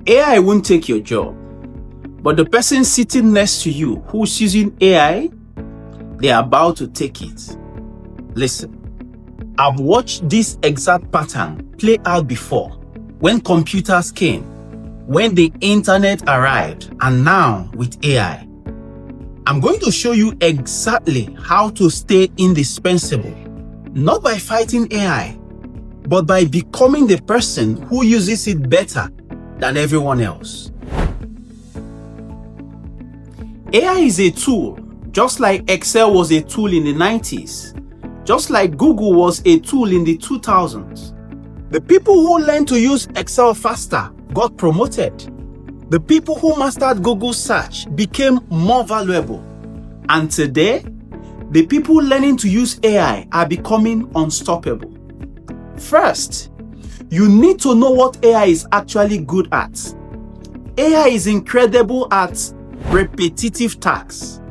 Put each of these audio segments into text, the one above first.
AI won't take your job, but the person sitting next to you who's using AI, they're about to take it. Listen, I've watched this exact pattern play out before when computers came, when the internet arrived, and now with AI. I'm going to show you exactly how to stay indispensable, not by fighting AI, but by becoming the person who uses it better than everyone else. AI is a tool, just like Excel was a tool in the 90s, just like Google was a tool in the 2000s. The people who learned to use Excel faster got promoted. The people who mastered Google search became more valuable. And today, the people learning to use AI are becoming unstoppable. First, you need to know what AI is actually good at. AI is incredible at repetitive tasks,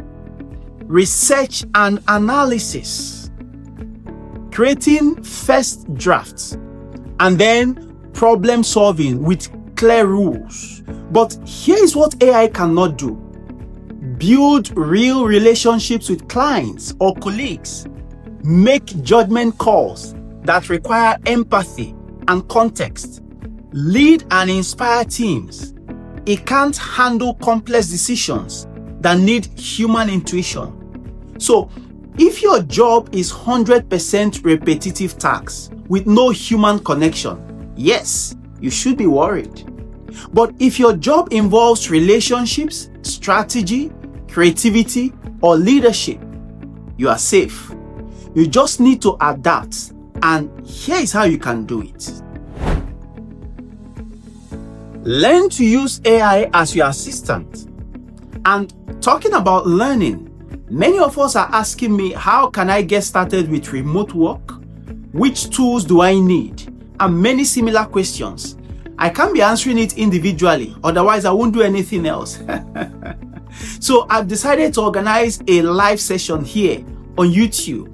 research and analysis, creating first drafts, and then problem solving with clear rules. But here is what AI cannot do: build real relationships with clients or colleagues, make judgment calls that require empathy and context, lead and inspire teams. It can't handle complex decisions that need human intuition. So, if your job is 100% repetitive tasks with no human connection, yes, you should be worried. But if your job involves relationships, strategy, creativity, or leadership, you are safe. You just need to adapt, and here is how you can do it. Learn to use AI as your assistant. And talking about learning, many of us are asking me, how can I get started with remote work? Which tools do I need? And many similar questions. I can't be answering it individually, otherwise I won't do anything else. So I've decided to organize a live session here on YouTube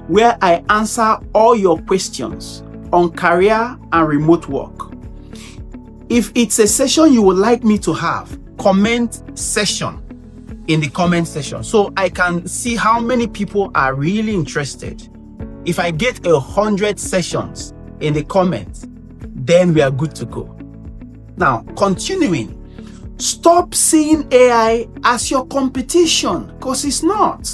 where I answer all your questions on career and remote work. If it's a session you would like me to have, comment session in the comment section so I can see how many people are really interested. If I get 100 sessions in the comments, then we are good to go. Now, continuing, stop seeing AI as your competition, because it's not.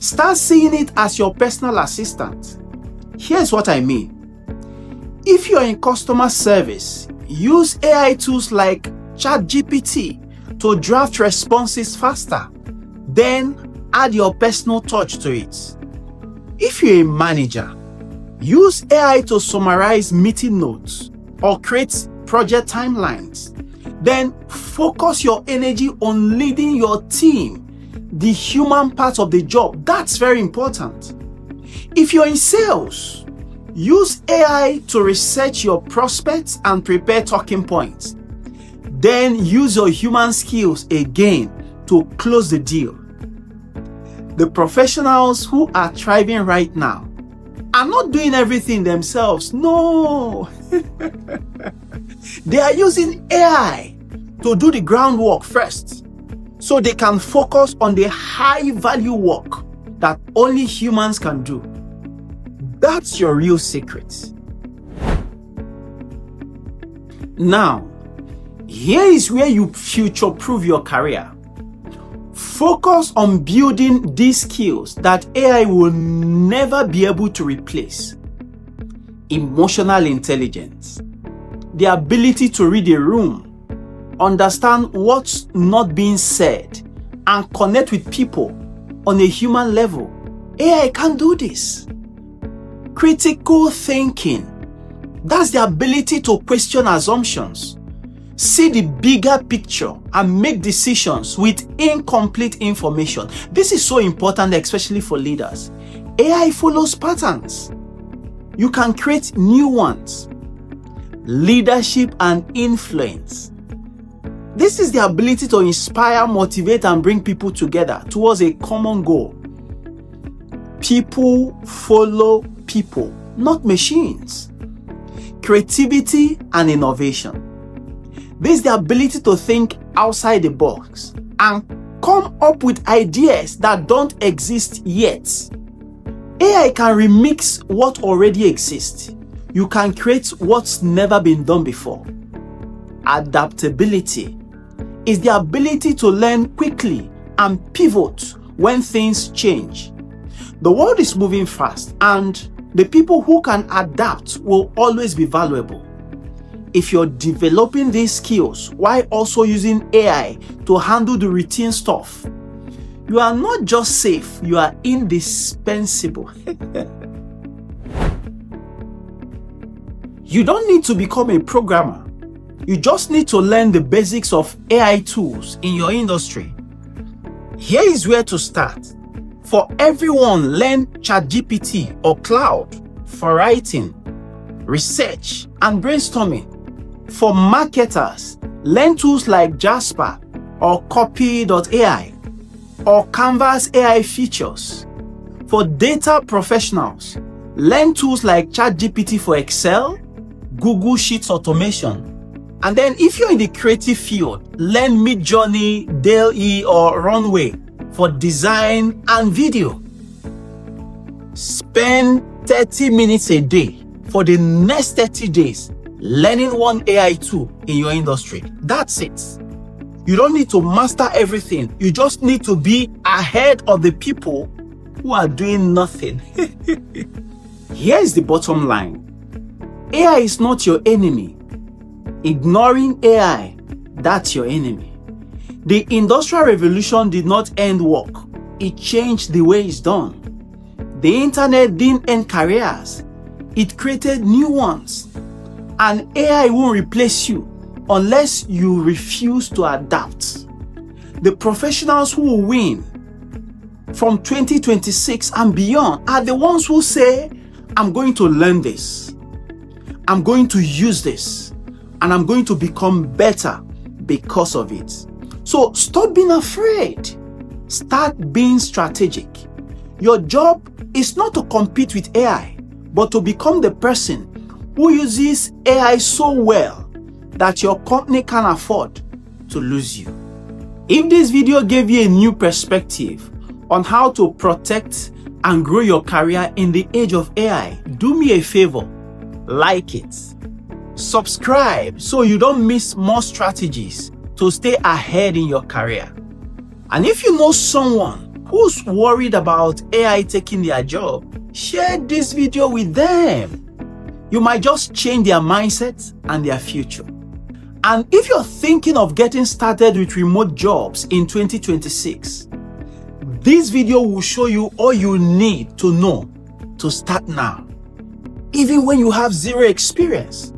Start seeing it as your personal assistant. Here's what I mean. If you're in customer service, use AI tools like ChatGPT to draft responses faster. Then add your personal touch to it. If you're a manager, use AI to summarize meeting notes or create project timelines. Then focus your energy on leading your team, the human part of the job. That's very important. If you're in sales, use AI to research your prospects and prepare talking points. Then use your human skills again to close the deal. The professionals who are thriving right now are not doing everything themselves. No. They are using AI to do the groundwork first, so they can focus on the high value work that only humans can do. That's your real secret. Now, here is where you future-proof your career. Focus on building these skills that AI will never be able to replace. Emotional intelligence, the ability to read a room, understand what's not being said, and connect with people on a human level. AI can't do this. Critical thinking, that's the ability to question assumptions, see the bigger picture, and make decisions with incomplete information. This is so important, especially for leaders. AI follows patterns. You can create new ones. Leadership and influence. This is the ability to inspire, motivate, and bring people together towards a common goal. People follow people, not machines. Creativity and innovation. This is the ability to think outside the box and come up with ideas that don't exist yet. AI can remix what already exists. You can create what's never been done before. Adaptability is the ability to learn quickly and pivot when things change. The world is moving fast, and the people who can adapt will always be valuable. If you're developing these skills while also using AI to handle the routine stuff, you are not just safe, you are indispensable. You don't need to become a programmer. You just need to learn the basics of AI tools in your industry. Here is where to start. For everyone, learn ChatGPT or Claude for writing, research, and brainstorming. For marketers, learn tools like Jasper or Copy.ai or Canvas AI features. For data professionals, learn tools like ChatGPT for Excel, Google Sheets automation. And then if you're in the creative field, learn Midjourney, DALL-E, or Runway for design and video. Spend 30 minutes a day for the next 30 days learning one AI tool in your industry. That's it. You don't need to master everything. You just need to be ahead of the people who are doing nothing. Here's the bottom line. AI is not your enemy. Ignoring AI, that's your enemy. The Industrial Revolution did not end work. It changed the way it's done. The internet didn't end careers. It created new ones. And AI won't replace you unless you refuse to adapt. The professionals who will win from 2026 and beyond are the ones who say, I'm going to learn this. I'm going to use this. And I'm going to become better because of it. So stop being afraid. Start being strategic. Your job is not to compete with AI, but to become the person who uses AI so well that your company can afford to lose you. If this video gave you a new perspective on how to protect and grow your career in the age of AI, do me a favor, like it. Subscribe so you don't miss more strategies to stay ahead in your career. And if you know someone who's worried about AI taking their job, share this video with them. You might just change their mindset and their future. And if you're thinking of getting started with remote jobs in 2026, this video will show you all you need to know to start now. Even when you have zero experience,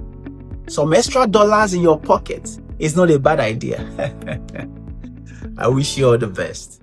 some extra dollars in your pocket is not a bad idea. I wish you all the best.